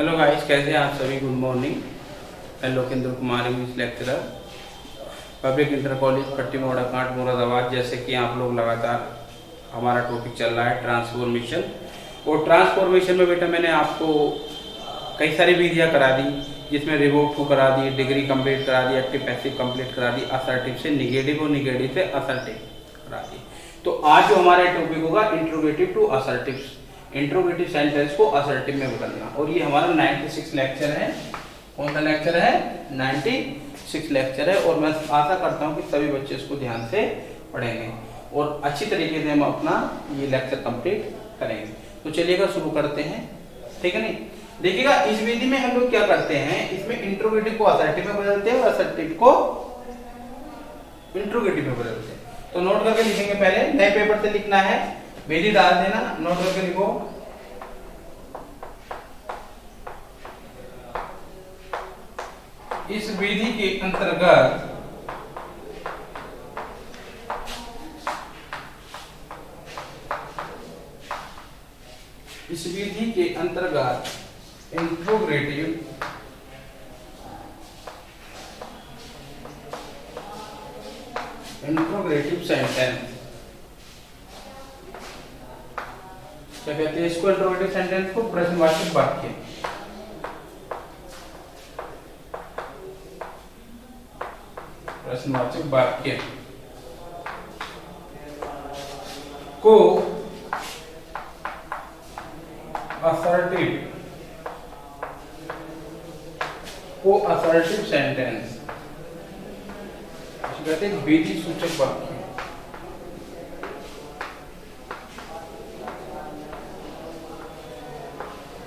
Hello guys, कैसे हैं आप सभी। Good morning. मैं Lokendra Kumar, English lecturer, public inter college Patti Mora can't Moradabad. जैसे कि आप लोग लगातार हमारा टॉपिक चल रहा है ट्रांसफॉर्मेशन, और ट्रांसफॉर्मेशन में बेटा मैंने आपको कई सारी विधियाँ करा दी, जिसमें रिवोक टू करा दी, डिग्री कंप्लीट करा दी, एक्टिव पैसिव कंप्लीट करा दी, असर्टिव से निगेटिव और निगेटिव से असर्टिव करा दी। तो आज जो हमारा टॉपिक होगा interrogative to assertive, interrogative sentence को असर्टिव में बदलना। और ये हमारा 96 लेक्चर है। कौन सा लेक्चर है? 96 लेक्चर है। और मैं आशा करता हूँ कि सभी बच्चे इसको ध्यान से पढ़ेंगे और अच्छी तरीके से हम अपना ये लेक्चर कंप्लीट करेंगे। तो चलिएगा शुरू करते हैं, ठीक है नहीं। देखिएगा, इस विधि में हम लोग क्या करते हैं, इसमें इंट्रोगेटिव को असर्टिव में बदलते हैं और असर्टिव को इंट्रोगेटिव में बदलते हैं। तो नोट करके लिखेंगे, पहले नए पेपर से लिखना है, विधि डाल देना, नोट करके लिखो। इस विधि के अंतर्गत इंट्रोगेटिव सेंटेंस क्या कहते हैं इसको? इंट्रोगेटिव सेंटेंस को प्रश्नवाचक वाक्य, प्रश्नवाचक वाक्य को असर्टिव सेंटेंस कहते हैं। विधि सूचक वाक्य,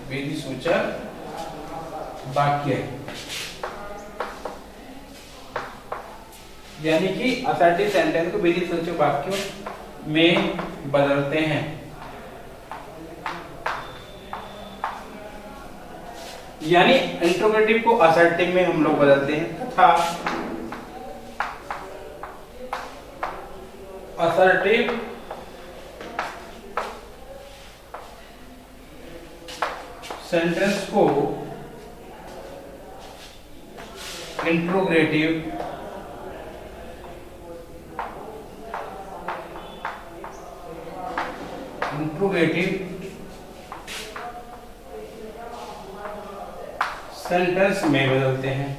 विधि सूचक वाक्य, यानी कि असर्टिव सेंटेंस को विधि सूचक वाक्यों में बदलते हैं। यानी इंट्रोगेटिव को असर्टिव में हम लोग बदलते हैं तथा असर्टिव सेंटेंस को इंट्रोगेटिव सेंटेंस में बदलते हैं।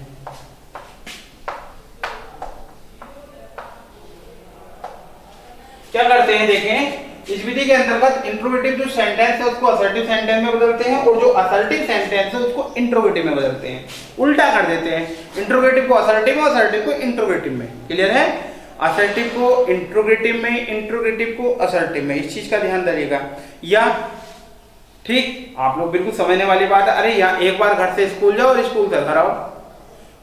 क्या करते हैं देखें, इस विधि के अंतर्गत इंट्रोगेटिव जो सेंटेंस है उसको असर्टिव सेंटेंस में बदलते हैं और जो असर्टिव सेंटेंस है उसको इंट्रोगेटिव में बदलते हैं। उल्टा कर देते हैं, इंट्रोगेटिव को असर्टिव में, असर्टिव को इंट्रोगेटिव में। क्लियर है? असर्टिव को इंट्रोगेटिव में, इंट्रोगेटिव को असर्टिव में। इस चीज का ध्यान रखिएगा। या ठीक, आप लोग बिल्कुल समझने वाली बात है। अरे यहाँ एक बार घर से स्कूल जाओ और स्कूल से घर आओ,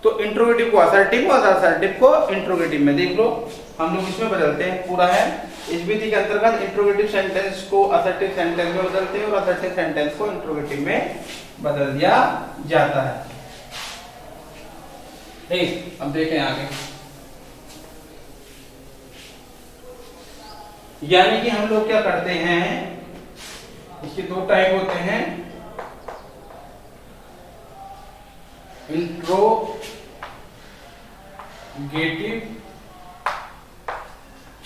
तो इंट्रोगेटिव को असर्टिव और असर्टिव को इंट्रोगेटिव में। देख लो, हम लोग इसमें बदलते हैं, पूरा है। इस विधि के अंतर्गत इंट्रोगेटिव सेंटेंस को असर्टिव सेंटेंस में बदलते हैं और असर्टिव सेंटेंस को इंट्रोगेटिव में बदल दिया जाता है। ठीक, अब देखें आगे। यानी कि हम लोग क्या करते हैं, इसके दो टाइप होते हैं, interrogative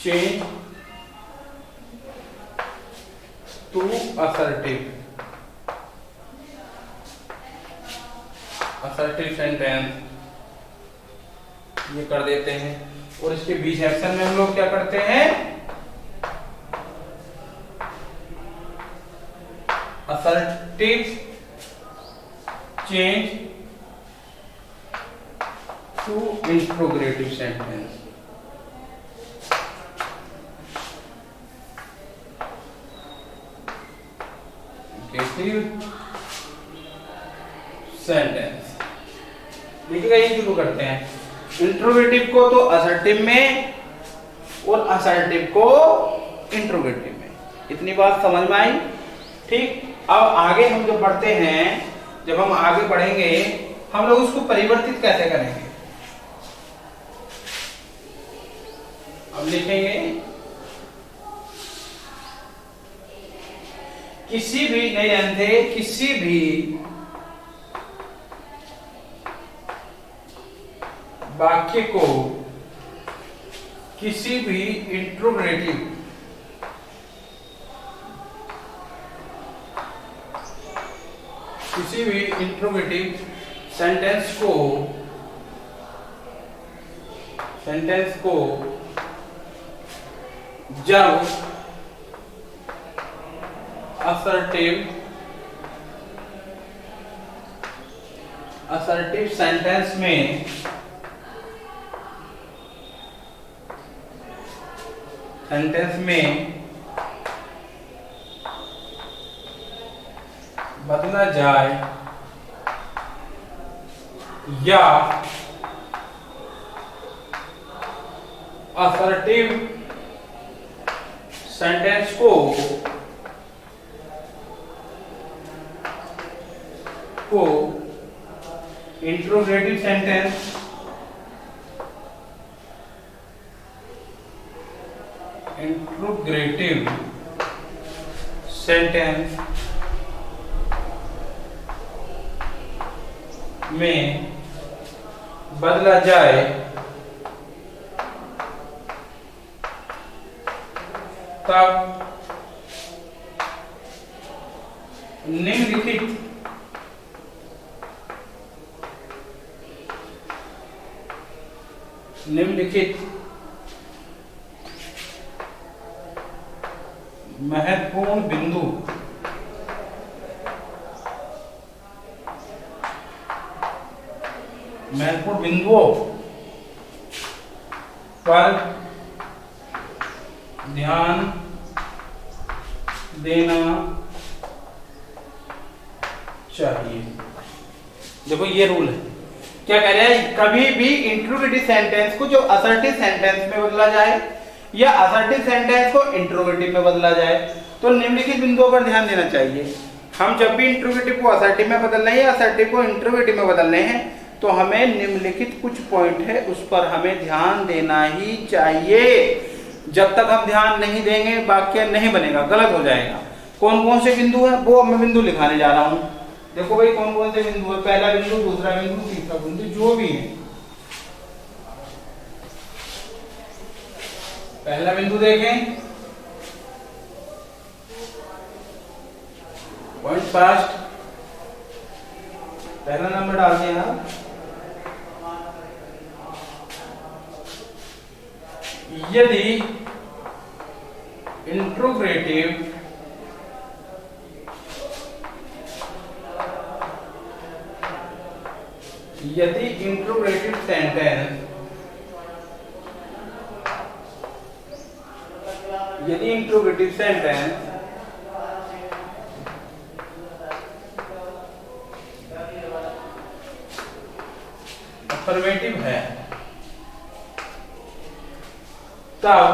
change to assertive, assertive sentence ये कर देते हैं। और इसके बी सेक्शन में हम लोग क्या करते हैं, assertive change to interrogative sentence. Sentence देखिएगा, ये शुरू करते हैं। इंट्रोगेटिव को तो असर्टिव में और असर्टिव को इंट्रोगेटिव में। इतनी बात समझ में आई? ठीक। अब आगे हम जो पढ़ते हैं, जब हम आगे बढ़ेंगे हम लोग उसको परिवर्तित कैसे करेंगे। अब लिखेंगे किसी भी, नहीं जानते, किसी भी वाक्य को किसी भी इंट्रोगेटिव सेंटेंस को जब असर्टिव सेंटेंस में बदला जाए या असर्टिव सेंटेंस को इंट्रोगेटिव सेंटेंस में बदला जाए तब निम्नलिखित महत्वपूर्ण बिंदुओं पर ध्यान देना चाहिए। देखो ये रूल है, क्या कह रहे हैं, कभी भी इंट्रोगेटिव सेंटेंस को जो असर्टिव सेंटेंस में बदला जाए या असर्टिव सेंटेंस को इंट्रोगेटिव में बदला जाए तो निम्नलिखित बिंदुओं पर ध्यान देना चाहिए। हम जब भी इंट्रोगेटिव को असर्टिव में बदलना है या असर्टिव को इंट्रोगेटिव में बदलने हैं तो हमें निम्नलिखित कुछ पॉइंट है उस पर हमें ध्यान देना ही चाहिए। जब तक हम ध्यान नहीं देंगे वाक्य नहीं बनेगा, गलत हो जाएगा। कौन कौन से बिंदु है वो मैं बिंदु लिखाने जा रहा हूं। देखो भाई कौन कौन से बिंदु है, पहला बिंदु, दूसरा बिंदु, तीसरा बिंदु, जो भी है। पहला बिंदु देखें, पॉइंट फर्स्ट, पहला नंबर डाल दिया ना। यदि इंट्रोगेटिव सेंटेंस अफर्मेटिव है तब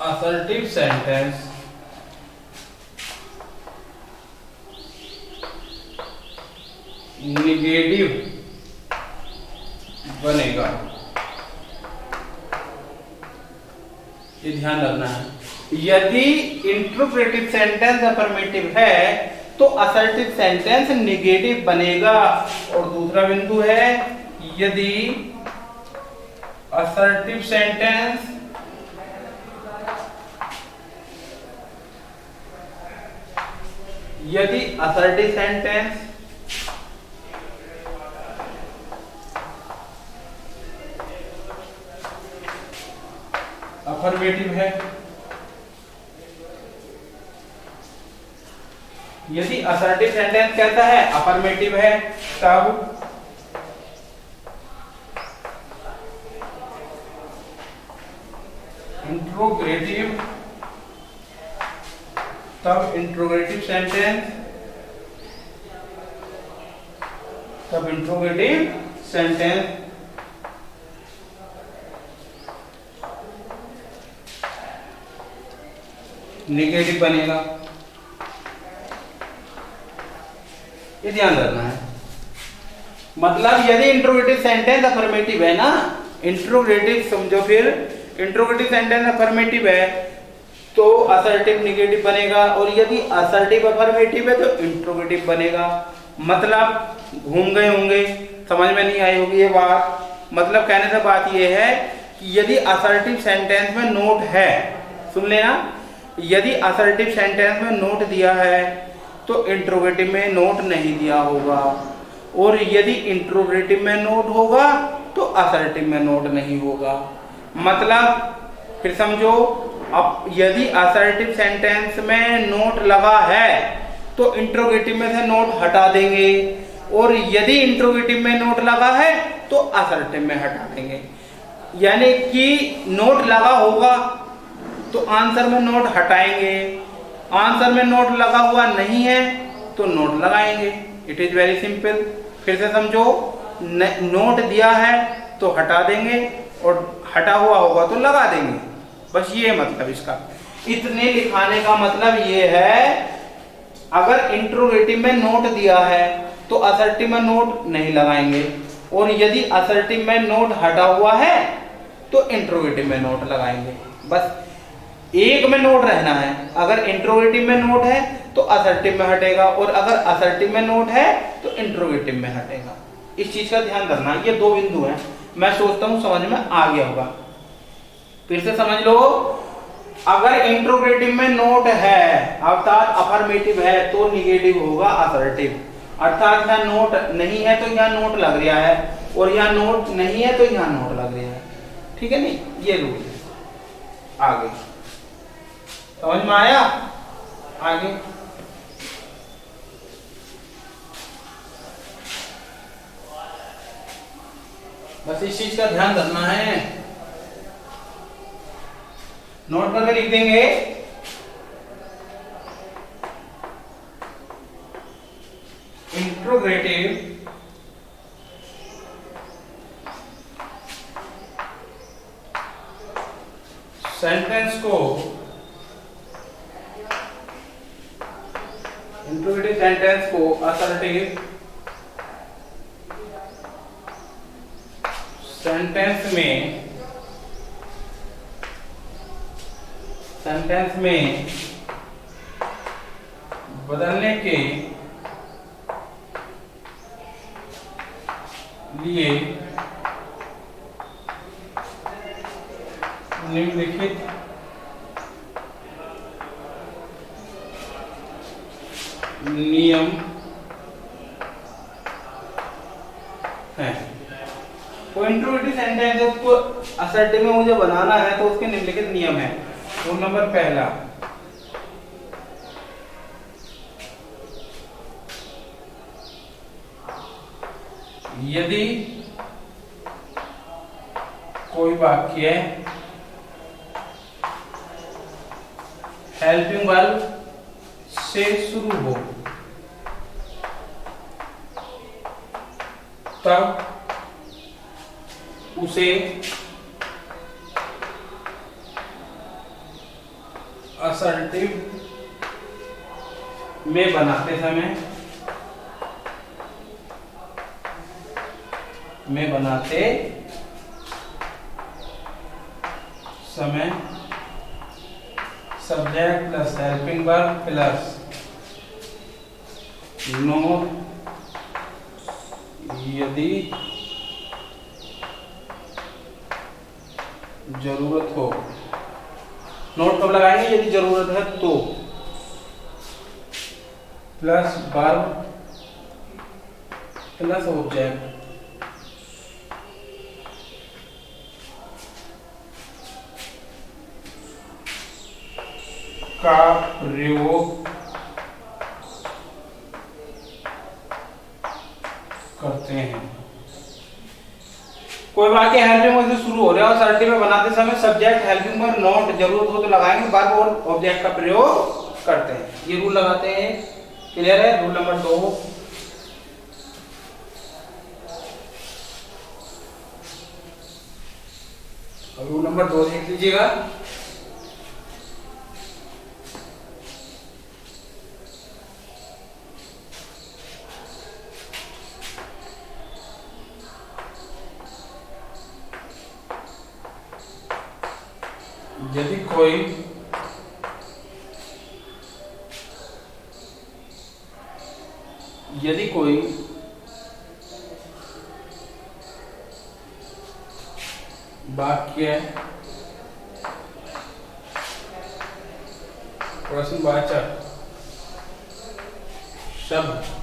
असर्टिव सेंटेंस निगेटिव बनेगा। ये ध्यान रखना है। यदि इंट्रोगेटिव सेंटेंस अफर्मेटिव है तो असर्टिव सेंटेंस निगेटिव बनेगा। और दूसरा बिंदु है, यदि असर्टिव सेंटेंस अफर्मेटिव है, यदि असर्टिव सेंटेंस कहता है अफर्मेटिव है तब इंट्रोगेटिव सेंटेंस निगेटिव बनेगा। ये ध्यान रखना है। मतलब यदि इंट्रोगेटिव सेंटेंस अफर्मेटिव है ना, इंट्रोगेटिव समझो, फिर इंट्रोगेटिव सेंटेंस अफर्मेटिव है तो असर्टिव निगेटिव बनेगा, और यदि असर्टिव अफर्मेटिव है तो इंट्रोगेटिव बनेगा। मतलब घूम गए होंगे, समझ में नहीं आई होगी ये बात। मतलब कहने से बात ये है कि यदि असर्टिव सेंटेंस में नोट है, सुन लेना, यदि असर्टिव सेंटेंस में नोट दिया है तो इंट्रोगेटिव में नोट नहीं दिया होगा, और यदि इंट्रोगेटिव में नोट होगा तो असर्टिव में नोट नहीं होगा। मतलब फिर समझो, अब यदि असर्टिव सेंटेंस में नोट लगा है तो इंट्रोगेटिव में से नोट हटा देंगे, और यदि इंट्रोगेटिव में नोट लगा है तो असर्टिव में हटा देंगे। यानी कि नोट लगा होगा तो आंसर में नोट हटाएंगे, आंसर में नोट लगा हुआ नहीं है तो नोट लगाएंगे। It is very simple. फिर से समझो, नोट दिया है तो हटा देंगे, और हटा हुआ होगा तो लगा देंगे। बस ये मतलब इसका, इतने लिखाने का मतलब ये है। अगर इंट्रोगेटिव में नोट दिया है तो असर्टिव में नोट नहीं लगाएंगे, और यदि असर्टिव में नोट हटा हुआ है तो इंट्रोगेटिव में नोट लगाएंगे। बस एक में नोट रहना है। अगर इंट्रोगेटिव में नोट है तो असर्टिव में हटेगा, और अगर असर्टिव में नोट है तो इंट्रोगेटिव में हटेगा। इस चीज का ध्यान रखना। ये दो बिंदु हैं, मैं सोचता हूं समझ में आ गया होगा। फिर से समझ लो, अगर इंट्रोगेटिव में नोट है अर्थात अफर्मेटिव है तो निगेटिव होगा असर्टिव। अर्थात यहाँ नोट नहीं है तो यहाँ नोट लग रहा है, और यहाँ नोट नहीं है तो यहाँ नोट लग रहा है। ठीक है नहीं, ये रूल है। आगे समझ में आया? आगे बस इस चीज का ध्यान रखना है। नोट करके लिख देंगे, इंट्रोगेटिव सेंटेंस को, इंट्रोगेटिव सेंटेंस को असर्टिव सेंटेंस में बदलने के लिए निम्नलिखित नियम है। तो इंट्रोगेटिव सेंटेंस है, उसको असर्टिव में मुझे बनाना है तो उसके निम्नलिखित नियम है। रूल नंबर पहला, यदि कोई वाक्य हेल्पिंग वर्ब से शुरू हो तब उसे असर्टिव में बनाते समय subject plus helping verb plus note यदि जरूरत हो। नोट कब लगाएंगे? यदि जरूरत है तो। प्लस वर्ब प्लस ऑब्जेक्ट का प्रयोग करते हैं। कोई वाक्य हेल्पिंग वर्ब से शुरू हो रहा है और असर्टिव में बनाते समय सब्जेक्ट हेल्पिंग वर्ब नॉट जरूरत हो तो लगाएंगे, वर्ब और ऑब्जेक्ट का प्रयोग करते हैं। ये रूल लगाते हैं। क्लियर है? रूल नंबर 2, रूल नंबर 2 देख लीजिएगा। यदि कोई यदि कोई वाक्य प्रश्नवाचक शब्द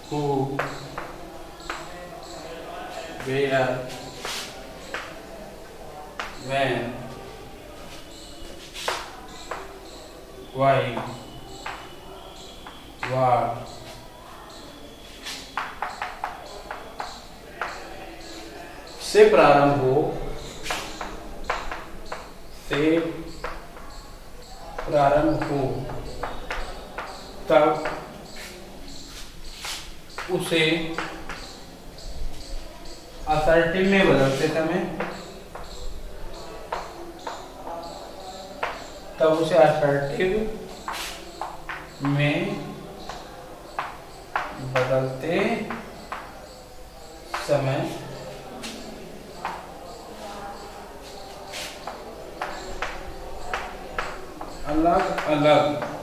who, where, when, why, what से प्रारंभ हो, तब उसे असर्टिव में बदलते समय अलग अलग